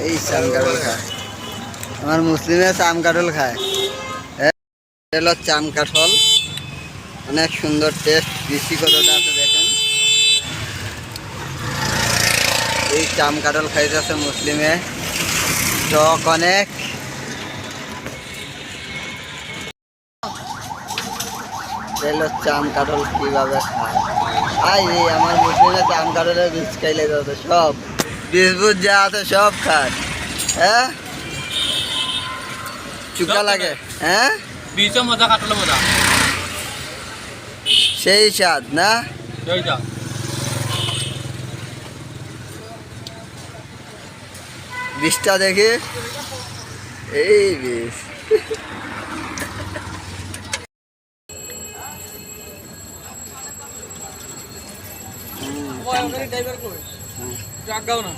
এই চাম কাটল খায় আমার মুসলিমে চাম কাটল খায়। হলো চাম কাঠল, অনেক সুন্দর টেস্ট, মিষ্টি কতটা আছে দেখেন। এই চাম কাঠল খাইতেছে মুসলিমে, টক অনেক। এলো চাম কাঠল কিভাবে খায়। আই রে আমার মুসলিমে চাম কাঠলের বীজ খাইলে যত সব বীজ বুঝ যা আছে সব খায়। হ্যাঁ চুকা লাগে, হ্যাঁ বীজও মজা, কাটলে মজা, সেই স্বাদ না। বীজটা দেখি, এই বীজ ড্রাইভার করে, ট্রাক গাও না।